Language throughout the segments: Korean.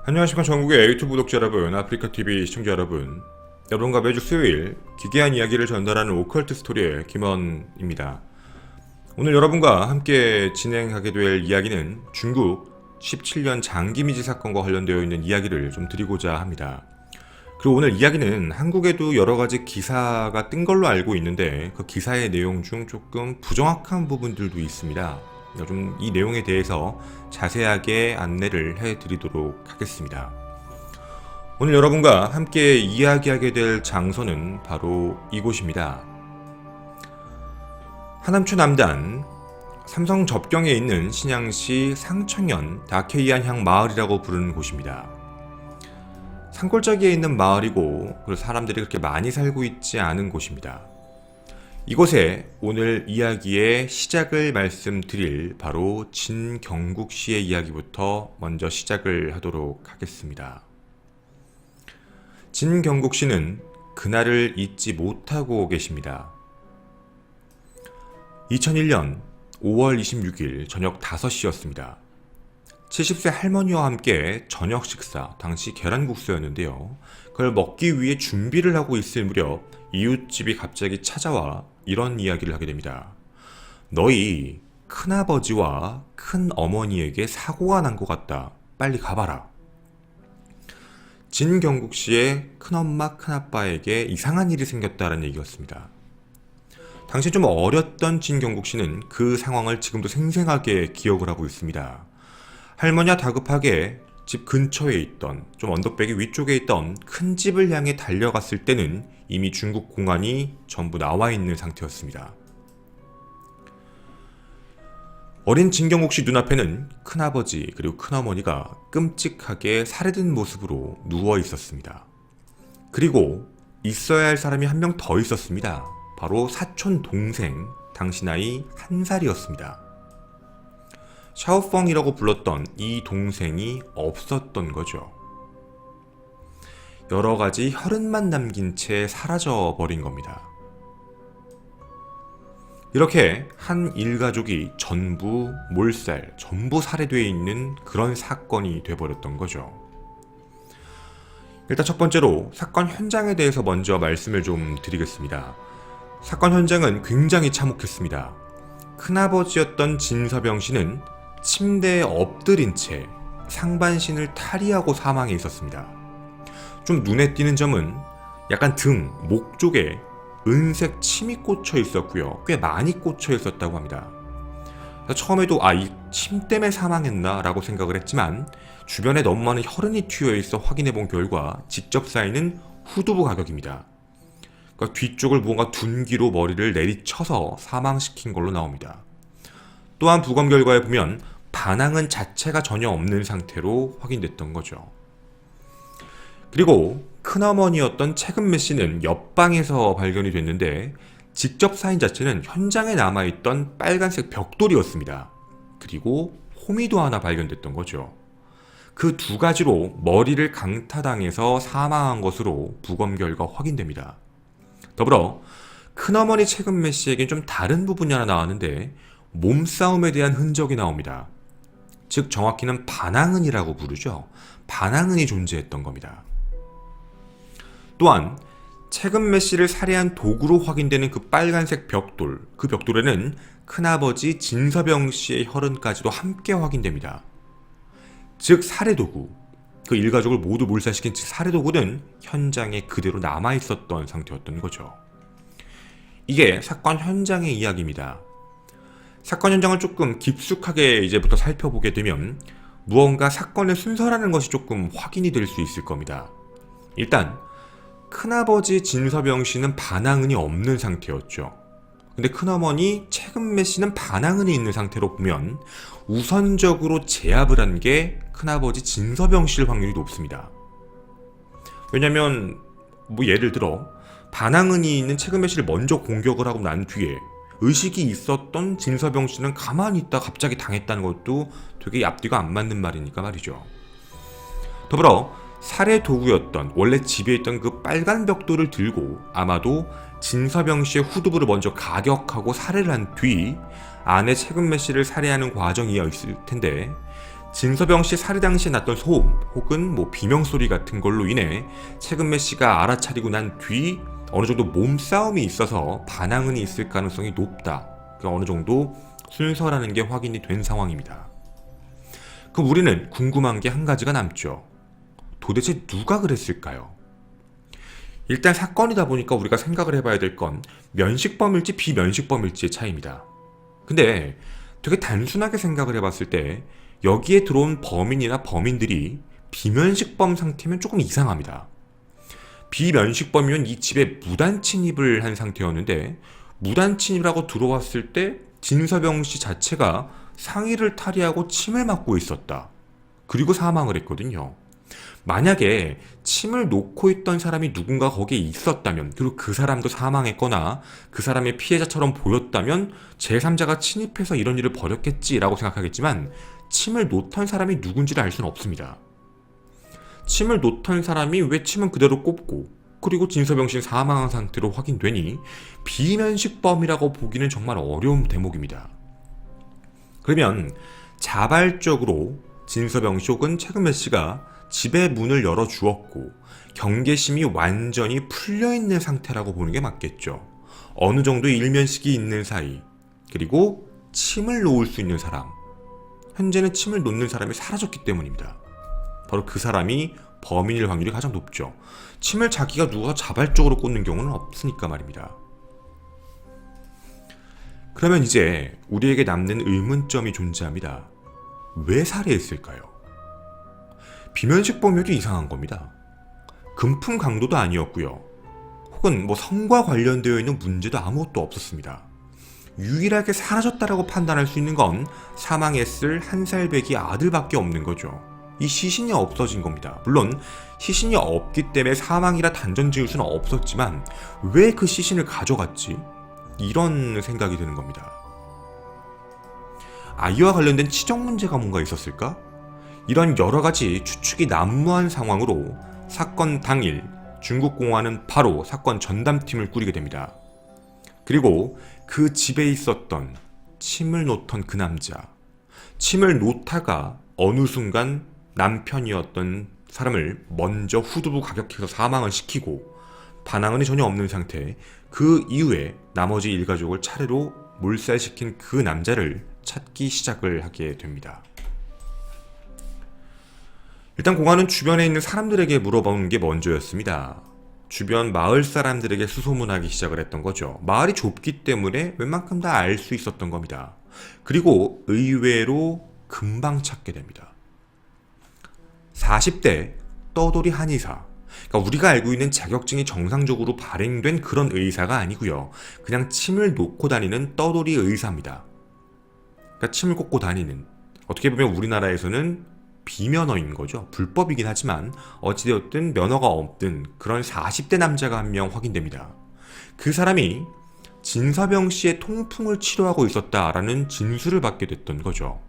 안녕하십니까. 전국의 유튜브 구독자 여러분, 아프리카TV 시청자 여러분, 여러분과 매주 수요일 기괴한 이야기를 전달하는 오컬트 스토리의 김원입니다. 오늘 여러분과 함께 진행하게 될 이야기는 중국 17년 장기미지 사건과 관련되어 있는 이야기를 좀 드리고자 합니다. 그리고 오늘 이야기는 한국에도 여러가지 기사가 뜬 걸로 알고 있는데 그 기사의 내용 중 조금 부정확한 부분들도 있습니다. 좀 이 내용에 대해서 자세하게 안내를 해드리도록 하겠습니다. 오늘 여러분과 함께 이야기하게 될 장소는 바로 이곳입니다. 하남초 남단 삼성 접경에 있는 신양시 상청연 다케이안향 마을이라고 부르는 곳입니다. 산골짜기에 있는 마을이고 그리고 사람들이 그렇게 많이 살고 있지 않은 곳입니다. 이곳에 오늘 이야기의 시작을 말씀드릴 바로 진경국 씨의 이야기부터 먼저 시작을 하도록 하겠습니다. 진경국 씨는 그날을 잊지 못하고 계십니다. 2001년 5월 26일 저녁 5시였습니다. 70세 할머니와 함께 저녁 식사, 당시 계란국수였는데요. 그걸 먹기 위해 준비를 하고 있을 무렵 이웃집이 갑자기 찾아와 이런 이야기를 하게 됩니다. 너희 큰아버지와 큰어머니에게 사고가 난 것 같다. 빨리 가봐라. 진경국 씨의 큰엄마, 큰아빠에게 이상한 일이 생겼다는 얘기였습니다. 당시 좀 어렸던 진경국 씨는 그 상황을 지금도 생생하게 기억을 하고 있습니다. 할머니와 다급하게 집 근처에 있던, 좀 언덕배기 위쪽에 있던 큰 집을 향해 달려갔을 때는 이미 중국 공안이 전부 나와 있는 상태였습니다. 어린 진경국 씨 눈앞에는 큰아버지 그리고 큰어머니가 끔찍하게 살해된 모습으로 누워 있었습니다. 그리고 있어야 할 사람이 한 명 더 있었습니다. 바로 사촌 동생, 당시 나이 1살이었습니다. 샤오펑이라고 불렀던 이 동생이 없었던 거죠. 여러가지 혈흔만 남긴 채 사라져 버린 겁니다. 이렇게 한 일가족이 전부 몰살, 전부 살해되어 있는 그런 사건이 돼버렸던 거죠. 일단 첫 번째로 사건 현장에 대해서 먼저 말씀을 좀 드리겠습니다. 사건 현장은 굉장히 참혹했습니다. 큰아버지였던 진서병 씨는 침대에 엎드린 채 상반신을 탈의하고 사망해 있었습니다. 좀 눈에 띄는 점은 약간 등, 목 쪽에 은색 침이 꽂혀 있었고요. 꽤 많이 꽂혀 있었다고 합니다. 처음에도 이 침 때문에 사망했나 라고 생각을 했지만 주변에 너무 많은 혈흔이 튀어 있어 확인해 본 결과 직접 쌓이는 후두부 가격입니다. 그러니까 뒤쪽을 무언가 둔기로 머리를 내리쳐서 사망시킨 걸로 나옵니다. 또한 부검 결과에 보면 반항은 자체가 전혀 없는 상태로 확인됐던 거죠. 그리고 큰어머니였던 최금매 씨는 옆방에서 발견이 됐는데 직접 사인 자체는 현장에 남아있던 빨간색 벽돌이었습니다. 그리고 호미도 하나 발견됐던 거죠. 그 두 가지로 머리를 강타당해서 사망한 것으로 부검 결과 확인됩니다. 더불어 큰어머니 최금매 씨에겐 좀 다른 부분이 하나 나왔는데 몸싸움에 대한 흔적이 나옵니다. 즉 정확히는 반항은이라고 부르죠. 반항은이 존재했던 겁니다. 또한 최금매 씨를 살해한 도구로 확인되는 그 빨간색 벽돌, 그 벽돌에는 큰아버지 진서병 씨의 혈흔까지도 함께 확인됩니다. 즉 살해도구, 그 일가족을 모두 몰살시킨 살해도구는 현장에 그대로 남아있었던 상태였던 거죠. 이게 사건 현장의 이야기입니다. 사건 현장을 조금 깊숙하게 이제부터 살펴보게 되면 무언가 사건의 순서라는 것이 조금 확인이 될 수 있을 겁니다. 일단 큰아버지 진서병 씨는 반항은이 없는 상태였죠. 근데 큰어머니 최금매 씨는 반항은이 있는 상태로 보면 우선적으로 제압을 한 게 큰아버지 진서병 씨일 확률이 높습니다. 왜냐면 예를 들어 반항은이 있는 최금매 씨를 먼저 공격을 하고 난 뒤에 의식이 있었던 진서병 씨는 가만히 있다 갑자기 당했다는 것도 되게 앞뒤가 안 맞는 말이니까 말이죠. 더불어 살해 도구였던 원래 집에 있던 그 빨간 벽돌을 들고 아마도 진서병 씨의 후두부를 먼저 가격하고 살해를 한 뒤 아내 최금매 씨를 살해하는 과정이어 있을 텐데 진서병 씨 살해 당시에 났던 소음 혹은 비명소리 같은 걸로 인해 최근매 씨가 알아차리고 난 뒤 어느 정도 몸싸움이 있어서 반항은 있을 가능성이 높다. 어느 정도 순서라는 게 확인이 된 상황입니다. 그럼 우리는 궁금한 게 한 가지가 남죠. 도대체 누가 그랬을까요? 일단 사건이다 보니까 우리가 생각을 해봐야 될 건 면식범일지 비면식범일지의 차이입니다. 근데 되게 단순하게 생각을 해봤을 때 여기에 들어온 범인이나 범인들이 비면식범 상태면 조금 이상합니다. 비면식범이면 이 집에 무단 침입을 한 상태였는데 무단 침입이라고 들어왔을 때 진서병 씨 자체가 상의를 탈의하고 침을 맞고 있었다. 그리고 사망을 했거든요. 만약에 침을 놓고 있던 사람이 누군가 거기에 있었다면, 그리고 그 사람도 사망했거나 그 사람의 피해자처럼 보였다면 제3자가 침입해서 이런 일을 벌였겠지라고 생각하겠지만 침을 놓던 사람이 누군지를 알 수는 없습니다. 침을 놓던 사람이 왜 침은 그대로 꼽고 그리고 진서병 씨는 사망한 상태로 확인되니 비면식범이라고 보기는 정말 어려운 대목입니다. 그러면 자발적으로 진서병 씨 혹은 최근매 씨가 집의 문을 열어주었고 경계심이 완전히 풀려있는 상태라고 보는 게 맞겠죠. 어느 정도 일면식이 있는 사이, 그리고 침을 놓을 수 있는 사람, 현재는 침을 놓는 사람이 사라졌기 때문입니다. 바로 그 사람이 범인일 확률이 가장 높죠. 침을 자기가 누가 자발적으로 꽂는 경우는 없으니까 말입니다. 그러면 이제 우리에게 남는 의문점이 존재합니다. 왜 살해했을까요? 비면식범이어도 이상한 겁니다. 금품 강도도 아니었고요. 혹은 성과 관련되어 있는 문제도 아무것도 없었습니다. 유일하게 사라졌다라고 판단할 수 있는 건 사망했을 1살배기 아들밖에 없는 거죠. 이 시신이 없어진 겁니다. 물론 시신이 없기 때문에 사망이라 단정 지을 수는 없었지만 왜 그 시신을 가져갔지? 이런 생각이 드는 겁니다. 아이와 관련된 치적 문제가 뭔가 있었을까? 이런 여러 가지 추측이 난무한 상황으로 사건 당일 중국 공안은 바로 사건 전담팀을 꾸리게 됩니다. 그리고 그 집에 있었던 침을 놓던 그 남자, 침을 놓다가 어느 순간 남편이었던 사람을 먼저 후두부 가격해서 사망을 시키고 반항은 전혀 없는 상태, 그 이후에 나머지 일가족을 차례로 몰살시킨 그 남자를 찾기 시작을 하게 됩니다. 일단 공안은 주변에 있는 사람들에게 물어보는 게 먼저였습니다. 주변 마을 사람들에게 수소문하기 시작을 했던 거죠. 마을이 좁기 때문에 웬만큼 다 알 수 있었던 겁니다. 그리고 의외로 금방 찾게 됩니다. 40대 떠돌이 한의사. 그러니까 우리가 알고 있는 자격증이 정상적으로 발행된 그런 의사가 아니고요. 그냥 침을 놓고 다니는 떠돌이 의사입니다. 그러니까 침을 꽂고 다니는, 어떻게 보면 우리나라에서는 비면허인 거죠. 불법이긴 하지만 어찌되었든 면허가 없든 그런 40대 남자가 한 명 확인됩니다. 그 사람이 진서병 씨의 통풍을 치료하고 있었다라는 진술을 받게 됐던 거죠.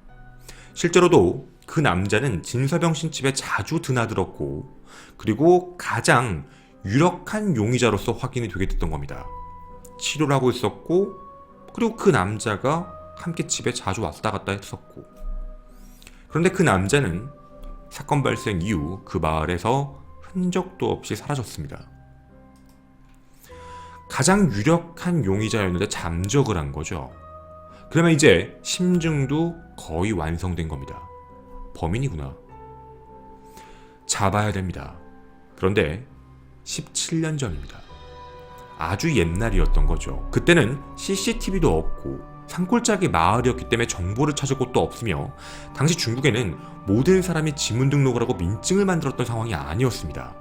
실제로도 그 남자는 진서병 씨 집에 자주 드나들었고 그리고 가장 유력한 용의자로서 확인이 되게 됐던 겁니다. 치료를 하고 있었고 그리고 그 남자가 함께 집에 자주 왔다 갔다 했었고, 그런데 그 남자는 사건 발생 이후 그 마을에서 흔적도 없이 사라졌습니다. 가장 유력한 용의자였는데 잠적을 한 거죠. 그러면 이제 심증도 거의 완성된 겁니다. 범인이구나. 잡아야 됩니다. 그런데 17년 전입니다. 아주 옛날이었던 거죠. 그때는 CCTV도 없고 산골짜기 마을이었기 때문에 정보를 찾을 곳도 없으며 당시 중국에는 모든 사람이 지문 등록을 하고 민증을 만들었던 상황이 아니었습니다.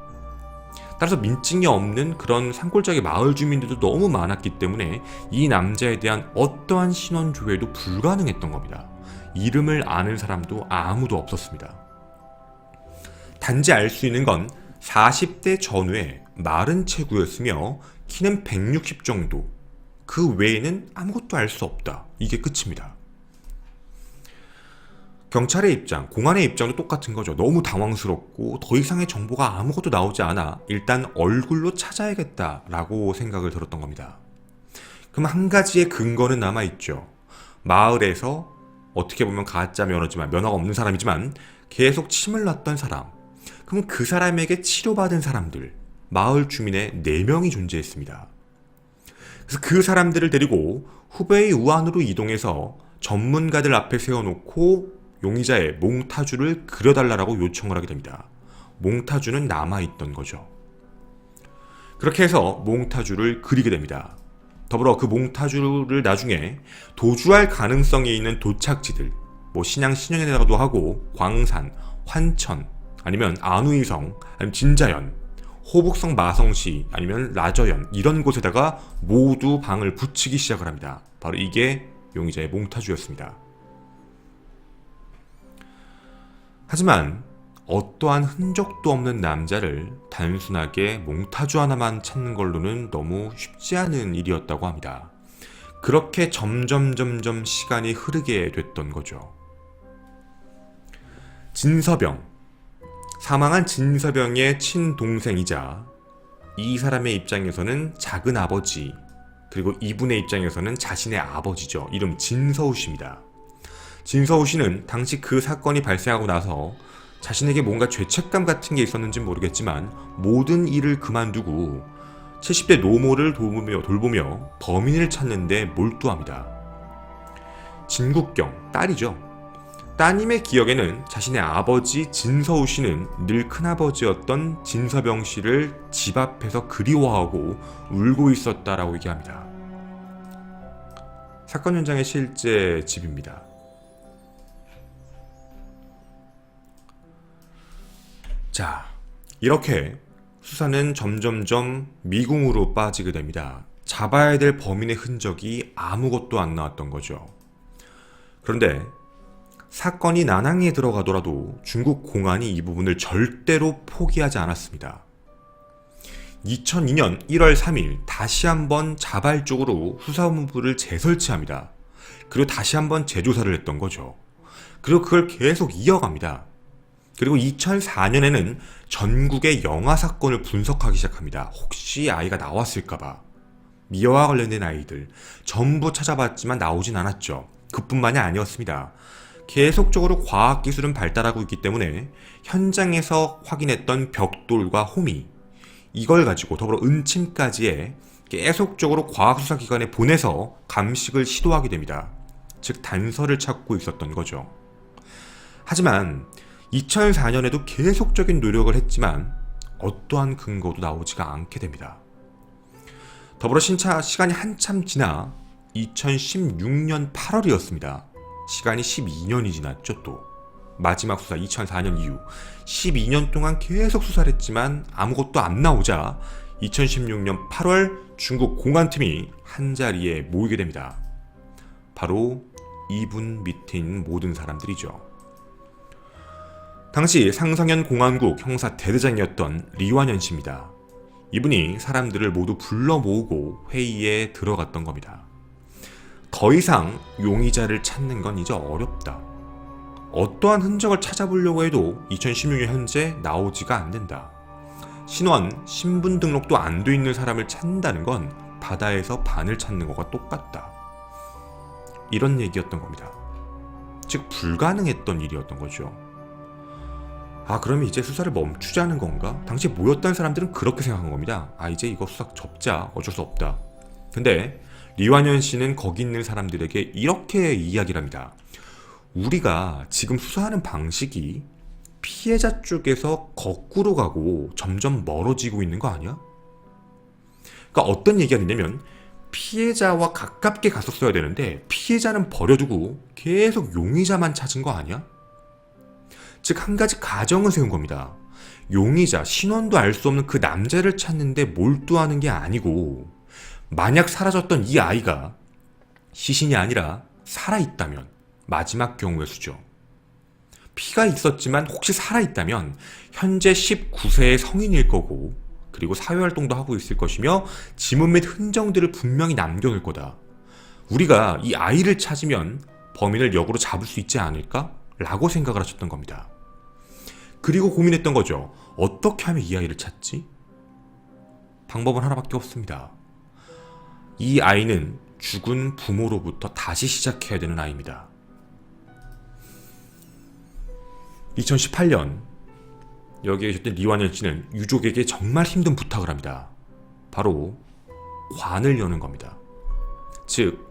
따라서 민증이 없는 그런 산골짜기 마을 주민들도 너무 많았기 때문에 이 남자에 대한 어떠한 신원 조회도 불가능했던 겁니다. 이름을 아는 사람도 아무도 없었습니다. 단지 알 수 있는 건 40대 전후에 마른 체구였으며 키는 160 정도, 그 외에는 아무것도 알 수 없다. 이게 끝입니다. 경찰의 입장, 공안의 입장도 똑같은 거죠. 너무 당황스럽고 더 이상의 정보가 아무것도 나오지 않아 일단 얼굴로 찾아야겠다라고 생각을 들었던 겁니다. 그럼 한 가지의 근거는 남아있죠. 마을에서 어떻게 보면 가짜 면허지만 면허가 없는 사람이지만 계속 침을 놨던 사람. 그럼 그 사람에게 치료받은 사람들, 마을 주민의 4명이 존재했습니다. 그래서 그 사람들을 데리고 후베이 우한으로 이동해서 전문가들 앞에 세워놓고 용의자의 몽타주를 그려달라고 요청을 하게 됩니다. 몽타주는 남아있던 거죠. 그렇게 해서 몽타주를 그리게 됩니다. 더불어 그 몽타주를 나중에 도주할 가능성이 있는 도착지들, 신양 신현이라고도 하고 광산, 환천, 아니면 안우이성, 아니면 진자연, 호북성 마성시, 아니면 라저연 이런 곳에다가 모두 방을 붙이기 시작을 합니다. 바로 이게 용의자의 몽타주였습니다. 하지만 어떠한 흔적도 없는 남자를 단순하게 몽타주 하나만 찾는 걸로는 너무 쉽지 않은 일이었다고 합니다. 그렇게 점점 시간이 흐르게 됐던 거죠. 진서병, 사망한 진서병의 친동생이자 이 사람의 입장에서는 작은 아버지, 그리고 이분의 입장에서는 자신의 아버지죠. 이름 진서우 씨입니다. 진서우 씨는 당시 그 사건이 발생하고 나서 자신에게 뭔가 죄책감 같은 게 있었는지 모르겠지만 모든 일을 그만두고 70대 노모를 돌보며 범인을 찾는 데 몰두합니다. 진국경, 딸이죠. 따님의 기억에는 자신의 아버지 진서우 씨는 늘 큰아버지였던 진서병 씨를 집 앞에서 그리워하고 울고 있었다라고 얘기합니다. 사건 현장의 실제 집입니다. 자, 이렇게 수사는 점점점 미궁으로 빠지게 됩니다. 잡아야 될 범인의 흔적이 아무것도 안 나왔던 거죠. 그런데 사건이 난항에 들어가더라도 중국 공안이 이 부분을 절대로 포기하지 않았습니다. 2002년 1월 3일 다시 한번 자발적으로 수사본부를 재설치합니다. 그리고 다시 한번 재조사를 했던 거죠. 그리고 그걸 계속 이어갑니다. 그리고 2004년에는 전국의 영아 사건을 분석하기 시작합니다. 혹시 아이가 나왔을까봐. 미아와 관련된 아이들 전부 찾아봤지만 나오진 않았죠. 그뿐만이 아니었습니다. 계속적으로 과학기술은 발달하고 있기 때문에 현장에서 확인했던 벽돌과 호미, 이걸 가지고 더불어 은침까지의 계속적으로 과학수사기관에 보내서 감식을 시도하게 됩니다. 즉 단서를 찾고 있었던 거죠. 하지만 2004년에도 계속적인 노력을 했지만 어떠한 근거도 나오지가 않게 됩니다. 더불어 시간이 한참 지나 2016년 8월이었습니다. 시간이 12년이 지났죠. 또 마지막 수사 2004년 이후 12년 동안 계속 수사를 했지만 아무것도 안 나오자 2016년 8월 중국 공안팀이 한자리에 모이게 됩니다. 바로 이분 밑에 있는 모든 사람들이죠. 당시 상성현 공안국 형사 대대장이었던 리완현 씨입니다. 이분이 사람들을 모두 불러 모으고 회의에 들어갔던 겁니다. 더 이상 용의자를 찾는 건 이제 어렵다. 어떠한 흔적을 찾아보려고 해도 2016년 현재 나오지가 않는다. 신원, 신분 등록도 안 돼 있는 사람을 찾는다는 건 바다에서 바늘 찾는 것과 똑같다. 이런 얘기였던 겁니다. 즉 불가능했던 일이었던 거죠. 그러면 이제 수사를 멈추자는 건가? 당시 모였던 사람들은 그렇게 생각한 겁니다. 이제 이거 수사 접자. 어쩔 수 없다. 근데 리완현 씨는 거기 있는 사람들에게 이렇게 이야기를 합니다. 우리가 지금 수사하는 방식이 피해자 쪽에서 거꾸로 가고 점점 멀어지고 있는 거 아니야? 그러니까 어떤 얘기가 있냐면 피해자와 가깝게 갔었어야 되는데 피해자는 버려두고 계속 용의자만 찾은 거 아니야? 즉 한 가지 가정을 세운 겁니다. 용의자, 신원도 알 수 없는 그 남자를 찾는데 몰두하는 게 아니고 만약 사라졌던 이 아이가 시신이 아니라 살아있다면 마지막 경우의 수죠. 피가 있었지만 혹시 살아있다면 현재 19세의 성인일 거고 그리고 사회활동도 하고 있을 것이며 지문 및 흔적들을 분명히 남겨놓을 거다. 우리가 이 아이를 찾으면 범인을 역으로 잡을 수 있지 않을까? 라고 생각을 하셨던 겁니다. 그리고 고민했던 거죠. 어떻게 하면 이 아이를 찾지? 방법은 하나밖에 없습니다. 이 아이는 죽은 부모로부터 다시 시작해야 되는 아이입니다. 2018년 여기에 계셨던 리완현 씨는 유족에게 정말 힘든 부탁을 합니다. 바로 관을 여는 겁니다. 즉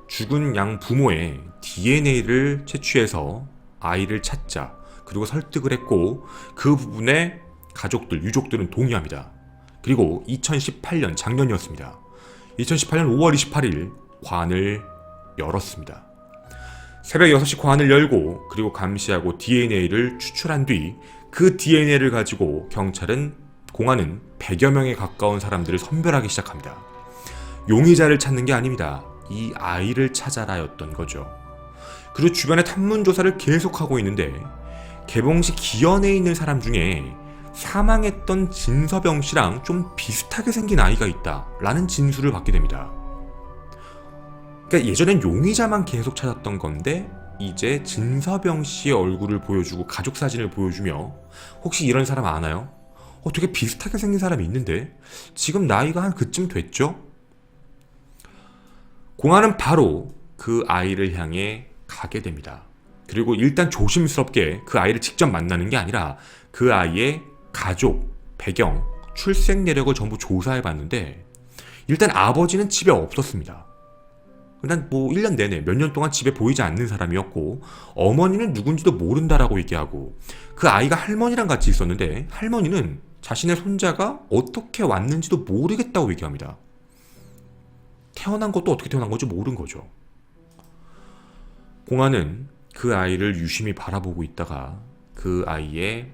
죽은 양 부모의 DNA를 채취해서 아이를 찾자, 그리고 설득을 했고 그 부분에 가족들, 유족들은 동의합니다. 그리고 2018년 작년이었습니다. 2018년 5월 28일 관을 열었습니다. 새벽 6시 관을 열고 그리고 감시하고 DNA를 추출한 뒤 그 DNA를 가지고 경찰은 공안은 100여 명에 가까운 사람들을 선별하기 시작합니다. 용의자를 찾는 게 아닙니다. 이 아이를 찾아라였던 거죠. 그리고 주변에 탐문조사를 계속하고 있는데 개봉시 기현에 있는 사람 중에 사망했던 진서병 씨랑 좀 비슷하게 생긴 아이가 있다 라는 진술을 받게 됩니다. 그러니까 예전엔 용의자만 계속 찾았던 건데 이제 진서병 씨의 얼굴을 보여주고 가족 사진을 보여주며 혹시 이런 사람 아나요? 되게 비슷하게 생긴 사람이 있는데 지금 나이가 한 그쯤 됐죠? 공안은 바로 그 아이를 향해 가게 됩니다. 그리고 일단 조심스럽게 그 아이를 직접 만나는 게 아니라 그 아이의 가족, 배경, 출생 내력을 전부 조사해 봤는데 일단 아버지는 집에 없었습니다. 일단 1년 내내 몇 년 동안 집에 보이지 않는 사람이었고 어머니는 누군지도 모른다라고 얘기하고 그 아이가 할머니랑 같이 있었는데 할머니는 자신의 손자가 어떻게 왔는지도 모르겠다고 얘기합니다. 태어난 것도 어떻게 태어난 건지 모른 거죠. 공안은 그 아이를 유심히 바라보고 있다가 그 아이의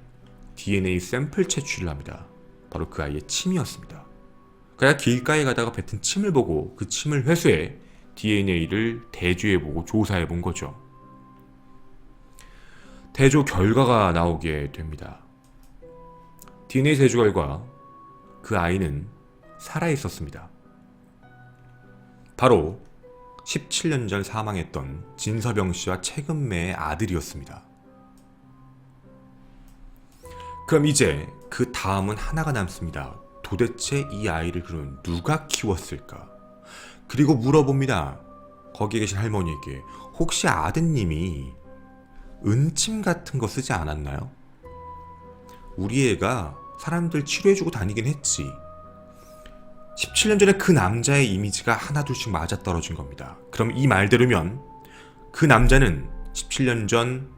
DNA 샘플 채취를 합니다. 바로 그 아이의 침이었습니다. 그냥 길가에 가다가 뱉은 침을 보고 그 침을 회수해 DNA를 대조해보고 조사해본 거죠. 대조 결과가 나오게 됩니다. DNA 대조 결과 그 아이는 살아있었습니다. 바로 17년 전 사망했던 진서병 씨와 최근매의 아들이었습니다. 그럼 이제 그 다음은 하나가 남습니다. 도대체 이 아이를 그럼 누가 키웠을까? 그리고 물어봅니다. 거기에 계신 할머니에게 혹시 아드님이 은침 같은 거 쓰지 않았나요? 우리 애가 사람들 치료해주고 다니긴 했지. 17년 전에 그 남자의 이미지가 하나둘씩 맞아떨어진 겁니다. 그럼 이 말대로면 그 남자는 17년 전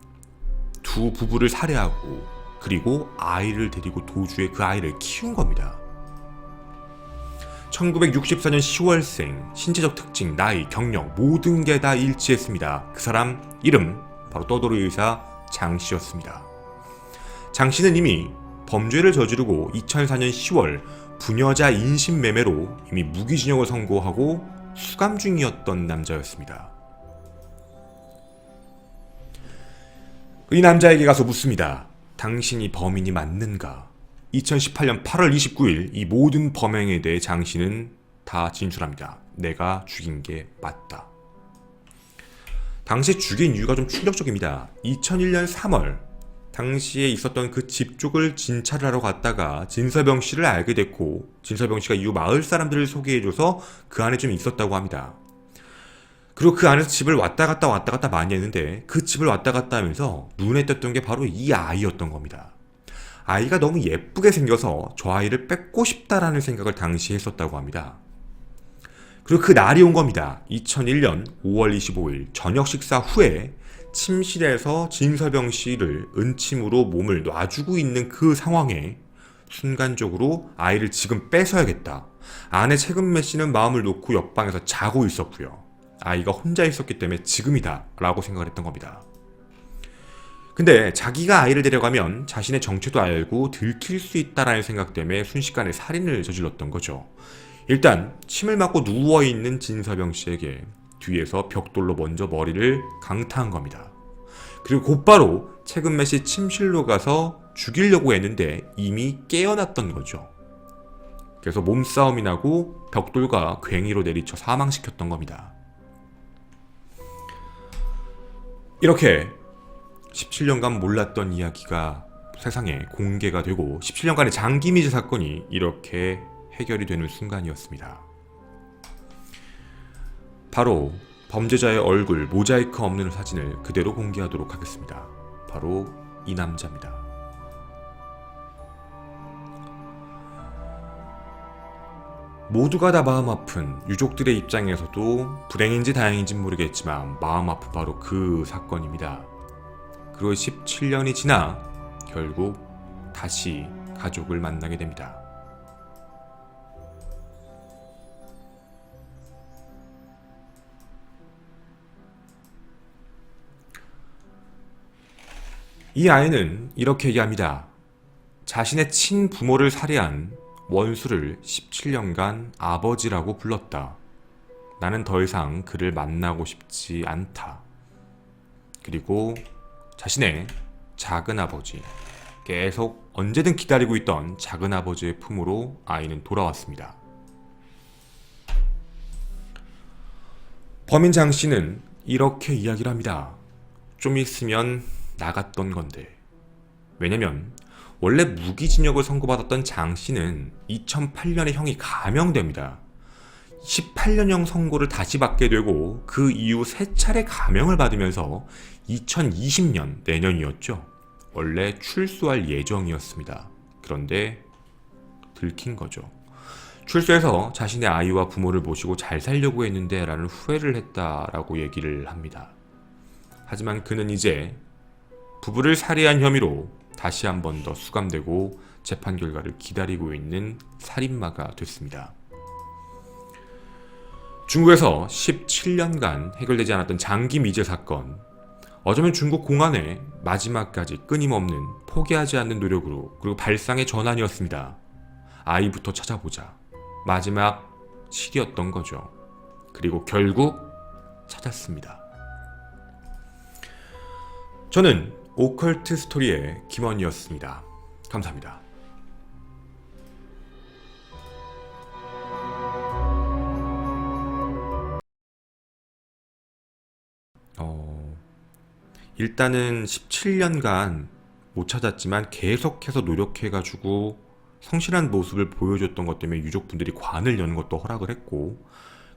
두 부부를 살해하고 그리고 아이를 데리고 도주해 그 아이를 키운 겁니다. 1964년 10월생, 신체적 특징, 나이, 경력 모든 게 다 일치했습니다. 그 사람 이름 바로 떠돌이 의사 장 씨였습니다. 장 씨는 이미 범죄를 저지르고 2004년 10월 부녀자 인신매매로 이미 무기징역을 선고하고 수감 중이었던 남자였습니다. 이 남자에게 가서 묻습니다. 당신이 범인이 맞는가? 2018년 8월 29일 이 모든 범행에 대해 장 씨는 다 진술합니다. 내가 죽인 게 맞다. 당시 죽인 이유가 좀 충격적입니다. 2001년 3월 당시에 있었던 그 집 쪽을 진찰을 하러 갔다가 진서병 씨를 알게 됐고 진서병 씨가 이후 마을 사람들을 소개해줘서 그 안에 좀 있었다고 합니다. 그리고 그 안에서 집을 왔다 갔다 많이 했는데 그 집을 왔다 갔다 하면서 눈에 띄었던 게 바로 이 아이였던 겁니다. 아이가 너무 예쁘게 생겨서 저 아이를 뺏고 싶다라는 생각을 당시에 했었다고 합니다. 그리고 그 날이 온 겁니다. 2001년 5월 25일 저녁 식사 후에 침실에서 진서병 씨를 은침으로 몸을 놔주고 있는 그 상황에 순간적으로 아이를 지금 뺏어야겠다. 아내 최근매 씨는 마음을 놓고 옆방에서 자고 있었고요. 아이가 혼자 있었기 때문에 지금이다 라고 생각을 했던 겁니다. 근데 자기가 아이를 데려가면 자신의 정체도 알고 들킬 수 있다라는 생각 때문에 순식간에 살인을 저질렀던 거죠. 일단 침을 맞고 누워있는 진서병 씨에게 뒤에서 벽돌로 먼저 머리를 강타한 겁니다. 그리고 곧바로 최근매 씨 침실로 가서 죽이려고 했는데 이미 깨어났던 거죠. 그래서 몸싸움이 나고 벽돌과 괭이로 내리쳐 사망시켰던 겁니다. 이렇게 17년간 몰랐던 이야기가 세상에 공개가 되고 17년간의 장기미제 사건이 이렇게 해결이 되는 순간이었습니다. 바로 범죄자의 얼굴 모자이크 없는 사진을 그대로 공개하도록 하겠습니다. 바로 이 남자입니다. 모두가 다 마음 아픈 유족들의 입장에서도 불행인지 다행인지 모르겠지만 마음 아픈 바로 그 사건입니다. 그리고 17년이 지나 결국 다시 가족을 만나게 됩니다. 이 아이는 이렇게 얘기합니다. 자신의 친부모를 살해한 원수를 17년간 아버지라고 불렀다. 나는 더 이상 그를 만나고 싶지 않다. 그리고 자신의 작은 아버지, 계속 언제든 기다리고 있던 작은 아버지의 품으로 아이는 돌아왔습니다. 범인 장 씨는 이렇게 이야기를 합니다. 좀 있으면 나갔던 건데. 왜냐면 원래 무기징역을 선고받았던 장 씨는 2008년에 형이 감형됩니다. 18년형 선고를 다시 받게 되고 그 이후 3차례 감형을 받으면서 2020년 내년이었죠. 원래 출소할 예정이었습니다. 그런데 들킨 거죠. 출소해서 자신의 아이와 부모를 모시고 잘 살려고 했는데 라는 후회를 했다라고 얘기를 합니다. 하지만 그는 이제 부부를 살해한 혐의로 다시 한 번 더 수감되고 재판 결과를 기다리고 있는 살인마가 됐습니다. 중국에서 17년간 해결되지 않았던 장기 미제 사건, 어쩌면 중국 공안의 마지막까지 끊임없는 포기하지 않는 노력으로 그리고 발상의 전환이었습니다. 아이부터 찾아보자. 마지막 실이었던 거죠. 그리고 결국 찾았습니다. 저는 오컬트 스토리의 김원이었습니다. 감사합니다. 일단은 17년간 못 찾았지만 계속해서 노력해가지고 성실한 모습을 보여줬던 것 때문에 유족분들이 관을 여는 것도 허락을 했고,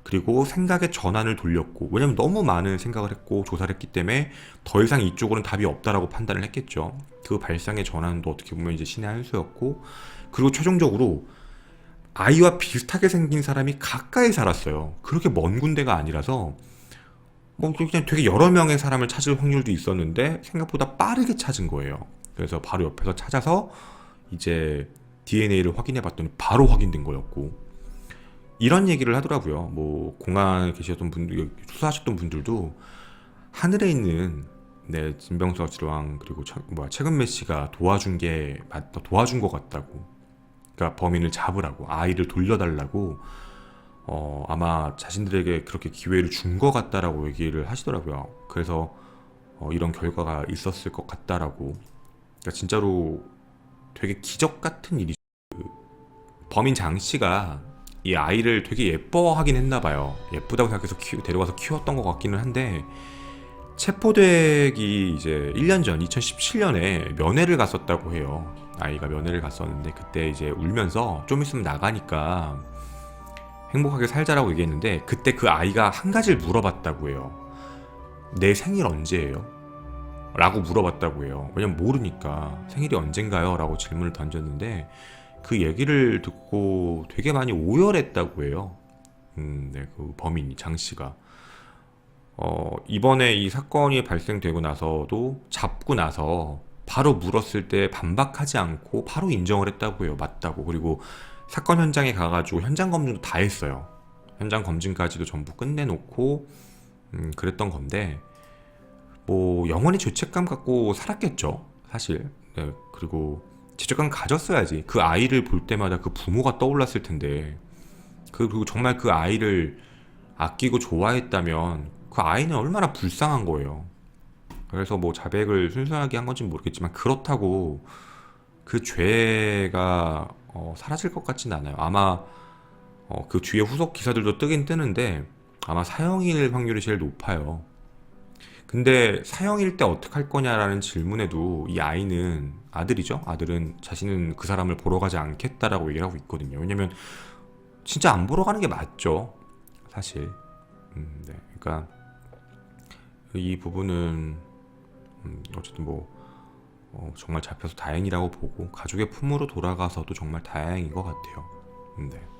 그리고 생각의 전환을 돌렸고, 왜냐면 너무 많은 생각을 했고 조사를 했기 때문에 더 이상 이쪽으로는 답이 없다라고 판단을 했겠죠. 그 발상의 전환도 어떻게 보면 이제 신의 한 수였고, 그리고 최종적으로 아이와 비슷하게 생긴 사람이 가까이 살았어요. 그렇게 먼 군데가 아니라서 뭐 그냥 되게 여러 명의 사람을 찾을 확률도 있었는데 생각보다 빠르게 찾은 거예요. 그래서 바로 옆에서 찾아서 이제 DNA를 확인해 봤더니 바로 확인된 거였고, 이런 얘기를 하더라고요. 뭐 공안에 계셨던 분들, 수사하셨던 분들도 하늘에 있는 진병수 질왕 그리고 최근매 씨가 도와준 게 맞다, 도와준 것 같다고. 그러니까 범인을 잡으라고, 아이를 돌려달라고 아마 자신들에게 그렇게 기회를 준 것 같다라고 얘기를 하시더라고요. 그래서 이런 결과가 있었을 것 같다라고. 그러니까 진짜로 되게 기적 같은 일이죠. 범인 장 씨가 이 아이를 되게 예뻐하긴 했나 봐요. 예쁘다고 생각해서 데려가서 키웠던 것 같기는 한데, 체포되기 이제 1년 전 2017년에 면회를 갔었다고 해요. 아이가 면회를 갔었는데 그때 이제 울면서 좀 있으면 나가니까 행복하게 살자라고 얘기했는데, 그때 그 아이가 한 가지를 물어봤다고 해요. 내 생일 언제예요? 라고 물어봤다고 해요. 왜냐면 모르니까 생일이 언젠가요? 라고 질문을 던졌는데 그 얘기를 듣고 되게 많이 오열했다고 해요. 그 범인이 장씨가 이번에 이 사건이 발생되고 나서도 잡고 나서 바로 물었을 때 반박하지 않고 바로 인정을 했다고 해요. 맞다고. 그리고 사건 현장에 가가지고 현장 검증도 다 했어요. 현장 검증까지도 전부 끝내놓고 그랬던 건데, 뭐 영원히 죄책감 갖고 살았겠죠, 사실. 네, 그리고 죄책감 가졌어야지. 그 아이를 볼 때마다 그 부모가 떠올랐을 텐데, 그리고 정말 그 아이를 아끼고 좋아했다면 그 아이는 얼마나 불쌍한 거예요. 그래서 뭐 자백을 순수하게 한 건지는 모르겠지만 그렇다고 그 죄가 사라질 것 같진 않아요. 아마 그 뒤에 후속 기사들도 뜨긴 뜨는데 아마 사형일 확률이 제일 높아요. 근데 사형일 때 어떡할 거냐라는 질문에도 이 아이는, 아들이죠? 아들은 자신은 그 사람을 보러 가지 않겠다라고 얘기를 하고 있거든요. 왜냐면 진짜 안 보러 가는 게 맞죠, 사실. 네. 그러니까 이 부분은 어쨌든 뭐 정말 잡혀서 다행이라고 보고 가족의 품으로 돌아가서도 정말 다행인 것 같아요. 네.